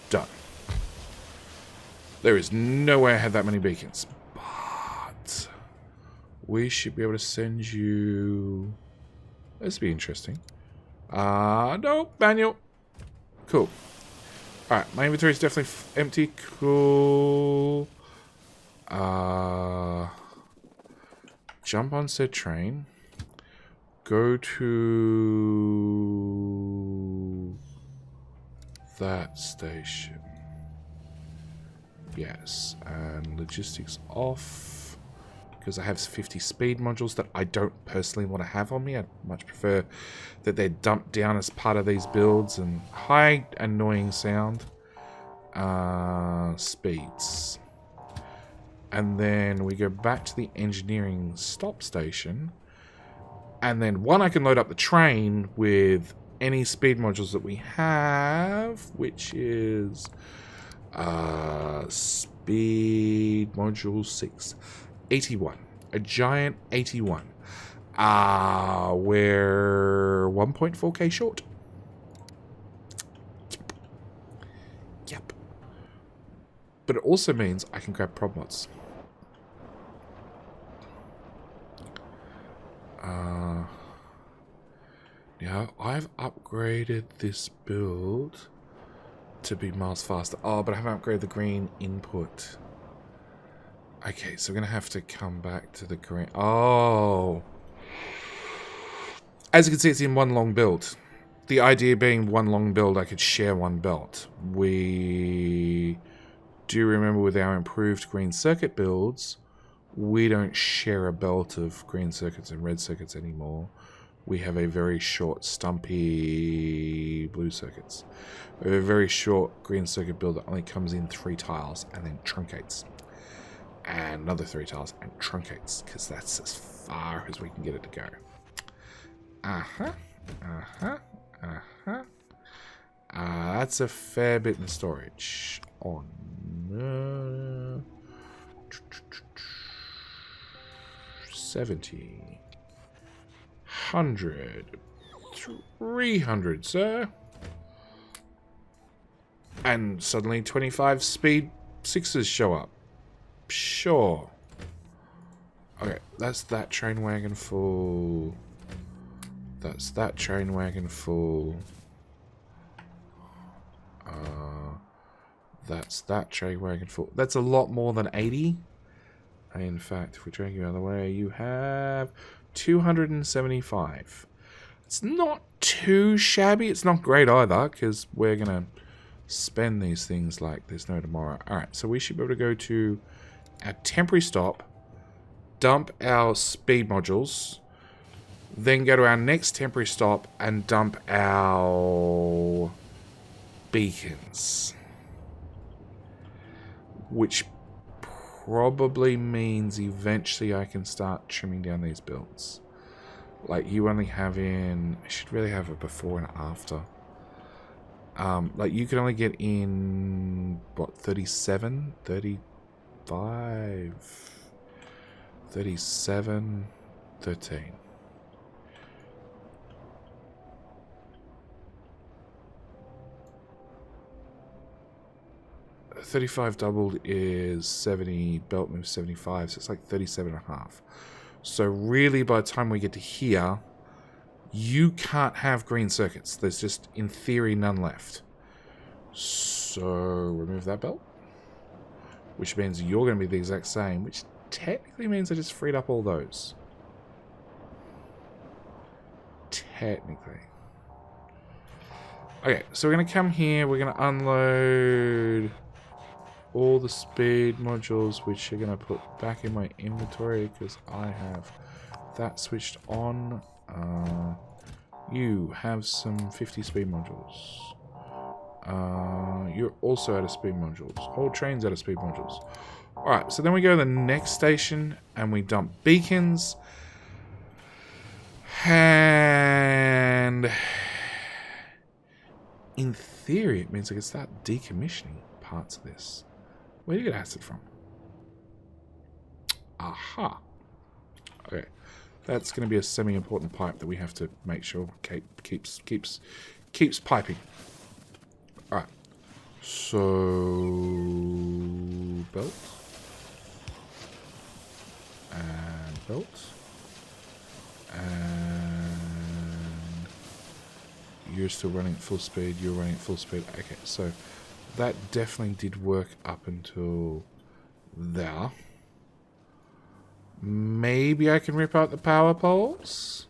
Done. There is no way I had that many beacons. But... we should be able to send you This will be interesting. No, manual. Cool. Alright, my inventory is definitely empty. Cool. Jump on said train. Go to that station. Yes, and logistics off. Because I have 50 speed modules that I don't personally want to have on me. I'd much prefer that they're dumped down as part of these builds. And high annoying sound. Speeds. And then we go back to the engineering stop station. And then one, I can load up the train with any speed modules that we have, which is speed module 681. A giant 81. We're 1.4k short. Yep. But it also means I can grab prop mods. Yeah, I've upgraded this build to be miles faster. Oh, but I haven't upgraded the green input. Okay, so we're going to have to come back to the green. Oh. As you can see, it's in one long build. The idea being one long build, I could share one belt. We do remember with our improved green circuit builds, we don't share a belt of green circuits and red circuits anymore. We have a very short, stumpy blue circuits. We have a very short green circuit build that only comes in 3 tiles and then truncates. And another 3 tiles and truncates, because that's as far as we can get it to go. That's a fair bit in storage. On 70. 100, 300, sir. And suddenly 25 speed 6s show up. Sure. Okay, that's that train wagon full. That's that train wagon full. That's that train wagon full. That's a lot more than 80. In fact, if we drag you out of the way, you have 275. It's not too shabby. It's not great either, because we're going to spend these things like there's no tomorrow. Alright, so we should be able to go to our temporary stop, dump our speed modules, then go to our next temporary stop and dump our beacons. Which probably means eventually I can start trimming down these builds. Like, you only have in... I should really have a before and after. Like, you can only get in... What, 37? 35? 37? 13. $35 doubled is 70, belt moves 75, so it's like 37.5. So really, by the time we get to here, you can't have green circuits. There's just, in theory, none left. So remove that belt, which means you're going to be the exact same, which technically means I just freed up all those. Technically. Okay, so we're going to come here, we're going to unload all the speed modules, which are going to put back in my inventory because I have that switched on. You have some 50 speed modules. You're also out of speed modules. Whole train's out of speed modules. Alright, so then we go to the next station and we dump beacons. And in theory, it means I can start decommissioning parts of this. Where do you get acid from? Aha. Okay. That's going to be a semi-important pipe that we have to make sure keeps piping. Alright. So... belt. And belt. And... you're still running at full speed, you're running at full speed. Okay, so that definitely did work up until there. Maybe I can rip out the power poles?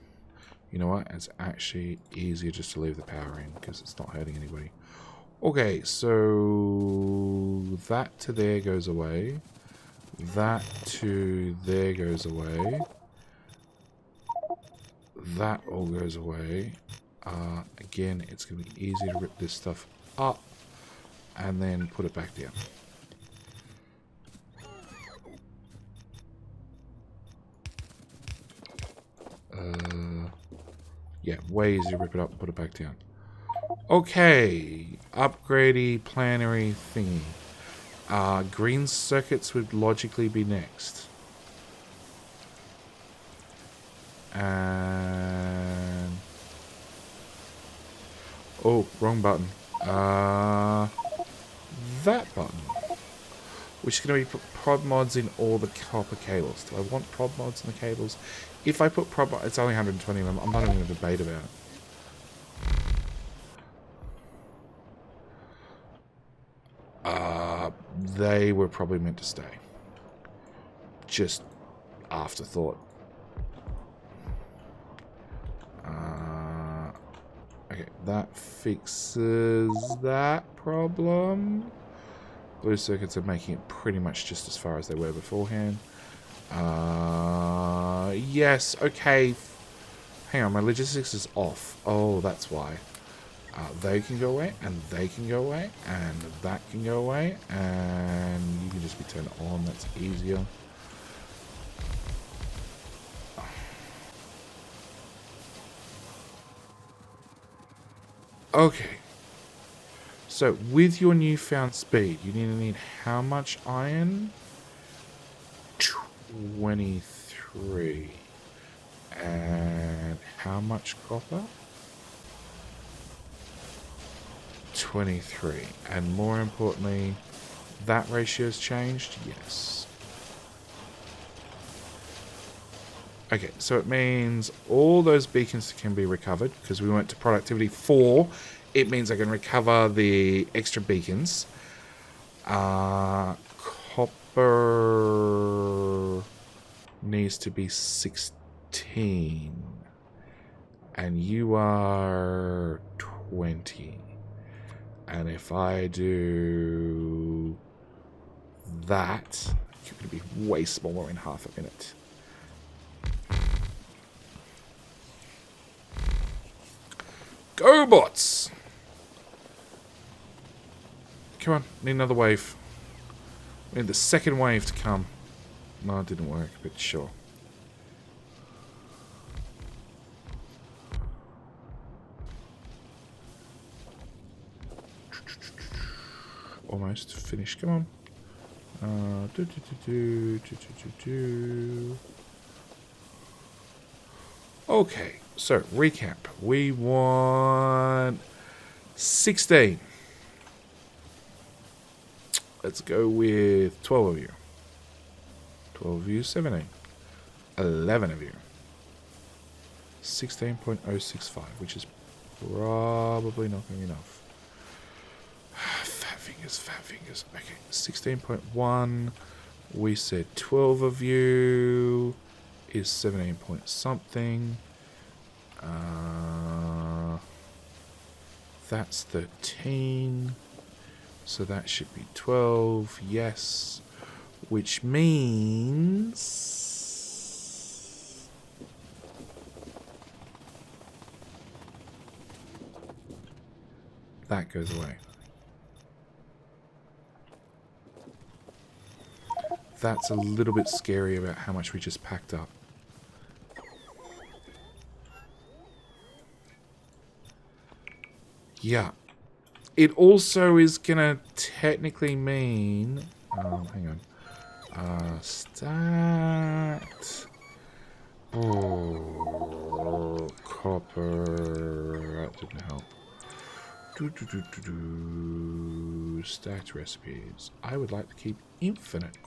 You know what? It's actually easier just to leave the power in because it's not hurting anybody. Okay, so that to there goes away. That to there goes away. That all goes away. Again, it's going to be easy to rip this stuff up and then put it back down. Yeah, way easier to rip it up and put it back down. Okay, upgradey, planary thingy. Green circuits would logically be next. And... oh, wrong button. That button. Which is going to be prod mods in all the copper cables. Do I want prod mods in the cables? If I put prod mods, it's only 120 of them. I'm not even going to debate about it. They were probably meant to stay. Just afterthought. Okay, that fixes that problem. Blue circuits are making it pretty much just as far as they were beforehand. Yes, okay. Hang on, my logistics is off. Oh, that's why. They can go away, and they can go away, and that can go away, and you can just be turned on. That's easier. Okay. So, with your newfound speed, you need how much iron? 23. And how much copper? 23. And more importantly, that ratio's changed? Yes. Okay, so it means all those beacons can be recovered because we went to productivity 4. It means I can recover the extra beacons. Copper needs to be 16. And you are 20. And if I do that, you're going to be way smaller in half a minute. Go, bots! Come on, need another wave. We need the second wave to come. No, it didn't work, but sure. Almost finished. Come on. Okay, so recap. We want 16. Let's go with 12 of you. 12 of you, 17. 11 of you. 16.065, which is probably not going to be enough. Fat fingers, fat fingers. Okay, 16.1. We said 12 of you is 17 point something. That's 13. So that should be 12, yes. Which means... that goes away. That's a little bit scary about how much we just packed up. Yeah. It also is going to technically mean... hang on. Stat... oh, copper... that didn't help. Stacked recipes. I would like to keep infinite.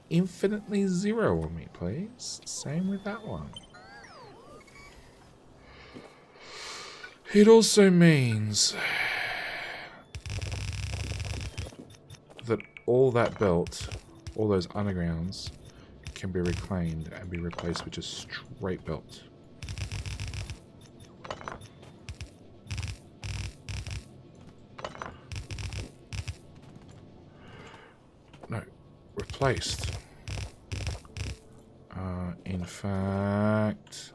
Infinitely 0 on me, please. Same with that one. It also means that all that belt, all those undergrounds, can be reclaimed and be replaced with just straight belt. No, replaced. In fact,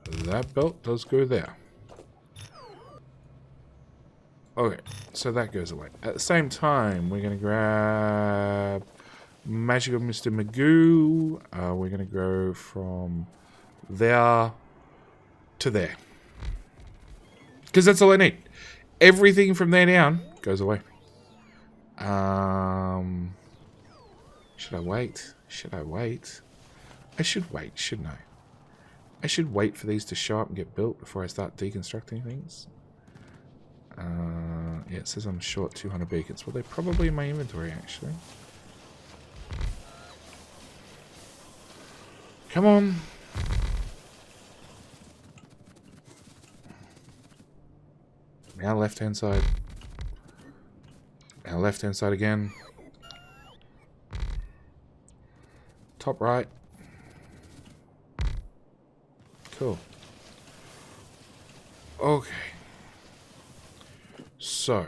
that belt does go there. Okay, so that goes away. At the same time, we're going to grab Magical Mr. Magoo. We're going to go from there to there. Because that's all I need. Everything from there down goes away. Should I wait? Should I wait? I should wait, shouldn't I? I should wait for these to show up and get built before I start deconstructing things. Yeah, it says I'm short 200 beacons. Well, they're probably in my inventory, actually. Come on. Now left-hand side. Now left-hand side again. Top right. Cool. Okay. So.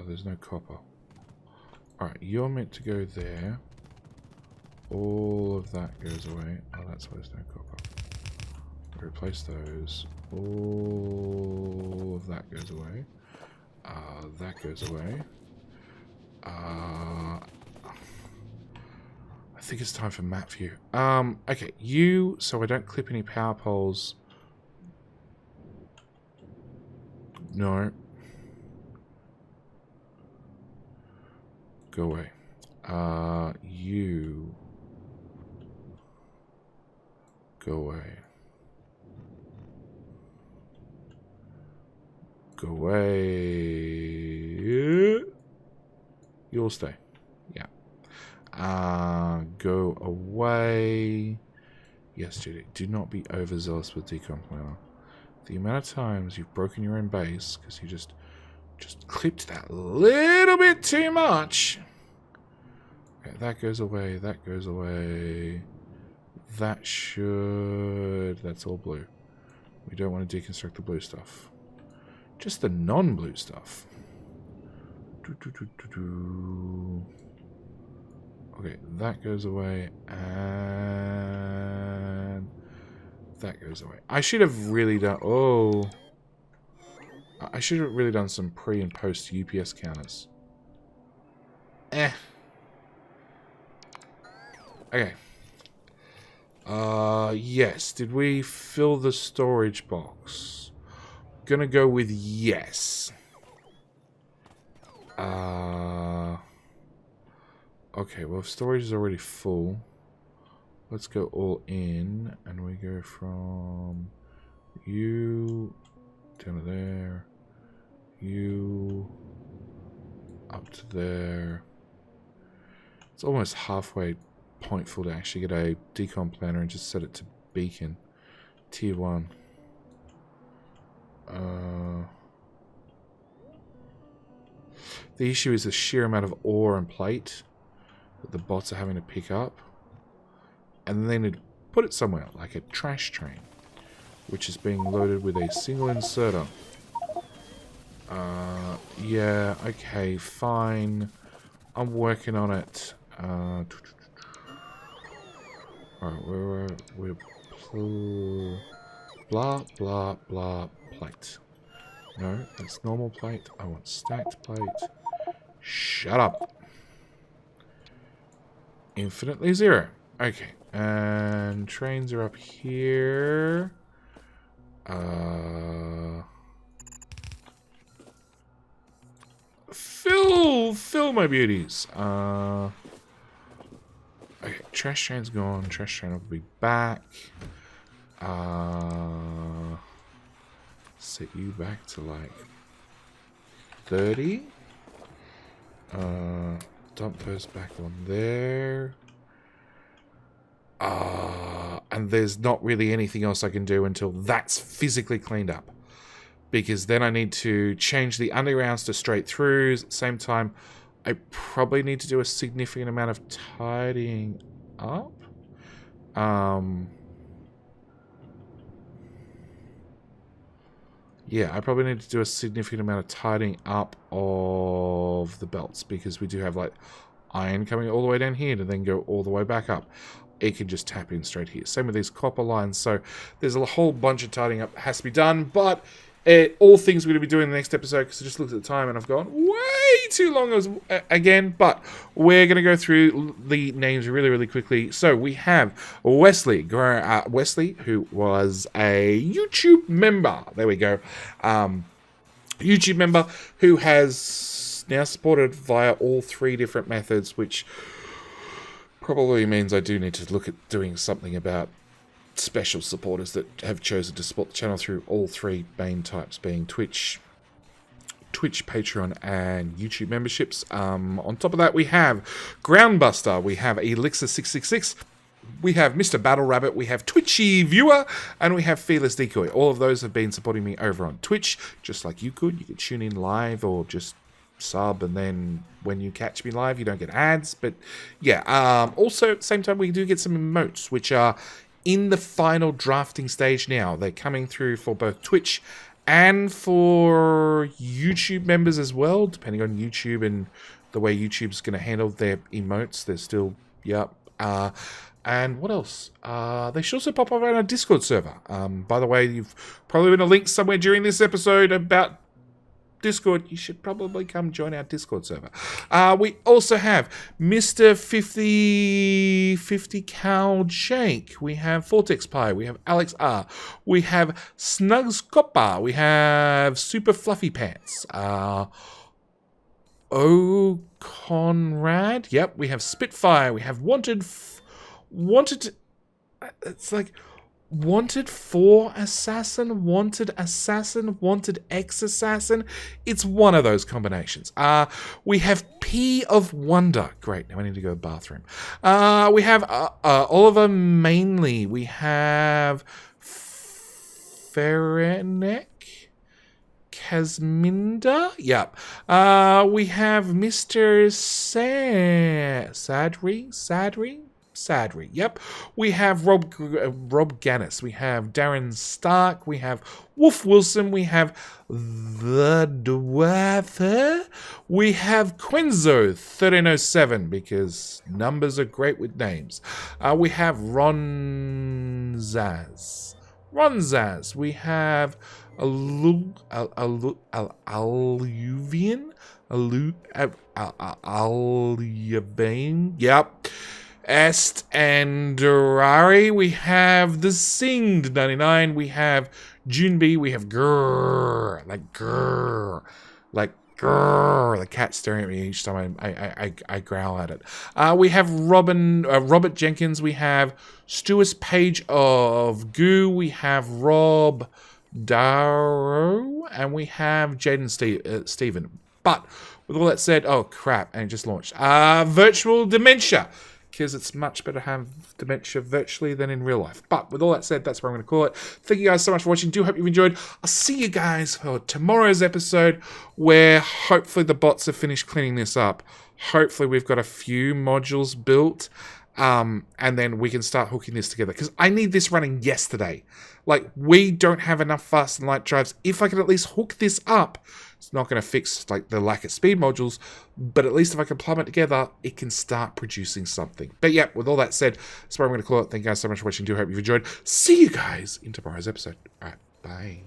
There's no copper. Alright, you're meant to go there. All of that goes away. Oh, that's why there's no copper. Replace those. All of that goes away. That goes away. I think it's time for map view. Okay, you, so I don't clip any power poles. No. Go away. You. Go away. Go away. You'll stay. Yeah. Go away. Yes, Judy. Do not be overzealous with decom planner. The amount of times you've broken your own base because you just clipped that little bit too much. Okay, that goes away. That goes away. That should... That's all blue. We don't want to deconstruct the blue stuff. Just the non-blue stuff. Okay, that goes away. And... that goes away. I should have really done... Oh. I should have really done some pre and post UPS counters. Okay. Yes. Did we fill the storage box? Gonna go with yes. Okay, well, if storage is already full, let's go all in, and we go from you down to there, you up to there. It's almost halfway pointful to actually get a decom planner and just set it to beacon tier 1. The issue is the sheer amount of ore and plate that the bots are having to pick up, and then they need to put it somewhere, like a trash train, which is being loaded with a single inserter. Yeah, okay, fine. I'm working on it. Alright, we're blah, blah, blah, plate. No, that's normal plate. I want stacked plate. Shut up. Infinitely zero. Okay, and trains are up here. Fill my beauties. Okay, trash train's gone. Trash train will be back. Set you back to like 30. Dump those back on there. And there's not really anything else I can do until that's physically cleaned up. Because then I need to change the undergrounds to straight throughs. At the same time, I probably need to do a significant amount of tidying up. Yeah, I probably need to do a significant amount of tidying up of the belts, because we do have like iron coming all the way down here to then go all the way back up. It can just tap in straight here. Same with these copper lines. So there's a whole bunch of tidying up that has to be done, but all things we're going to be doing in the next episode, because I just looked at the time and I've gone way too long again. But we're going to go through the names really, really quickly. So we have Wesley, who was a YouTube member. There we go. YouTube member who has now supported via all 3 different methods, which probably means I do need to look at doing something about special supporters that have chosen to support the channel through all 3 main types, being Twitch, Patreon, and YouTube memberships. On top of that, we have Groundbuster, we have Elixir666, we have Mr. Battle Rabbit, we have Twitchy Viewer, and we have Fearless Decoy. All of those have been supporting me over on Twitch, just like you could. You could tune in live or just sub, and then when you catch me live, you don't get ads. But yeah, also at the same time, we do get some emotes, which are in the final drafting stage now. They're coming through for both Twitch and for YouTube members as well, depending on YouTube and the way YouTube's going to handle their emotes. They're still, yep. And what else? They should also pop up on our Discord server. By the way, you've probably been a link somewhere during this episode about Discord. You should probably come join our Discord server. We also have Mr. 50 Cal Jake. We have Vortex Pie. We have Alex R. We have Snugs Copper. We have Super Fluffy Pants. O Conrad. Yep. We have Spitfire. We have Wanted. It's like Wanted 4 Assassin, Wanted Assassin, Wanted X Assassin. It's one of those combinations. We have P of Wonder. Great, now I need to go to the bathroom. We have Oliver Mainley. We have Ferenek. Casminda. Yep. We have Mr. Sadri. Yep. We have Rob Gannis. We have Darren Stark. We have Wolf Wilson. We have The Dwarfer. We have Quenzo 1307, because numbers are great with names. We have Ron Zaz. We have Aluvian. Yep. Est and Durari. We have The Singed 99. We have Junbi. We have Grrr. Like grrr. The cat staring at me each time I growl at it. We have Robert Jenkins. We have Stuart Page of Goo. We have Rob Darrow. And we have Jaden Stephen. But with all that said, oh crap, and it just launched. Virtual Dementia. Because it's much better to have dementia virtually than in real life. But with all that said, that's what I'm going to call it. Thank you guys so much for watching. Do hope you've enjoyed. I'll see you guys for tomorrow's episode, where hopefully the bots have finished cleaning this up. Hopefully we've got a few modules built, and then we can start hooking this together. Because I need this running yesterday. Like, we don't have enough fast and light drives. If I can at least hook this up, it's not going to fix like the lack of speed modules, but at least if I can plumb it together, it can start producing something. But yeah, with all that said, that's what I'm going to call it. Thank you guys so much for watching. Do hope you've enjoyed. See you guys in tomorrow's episode. All right, bye.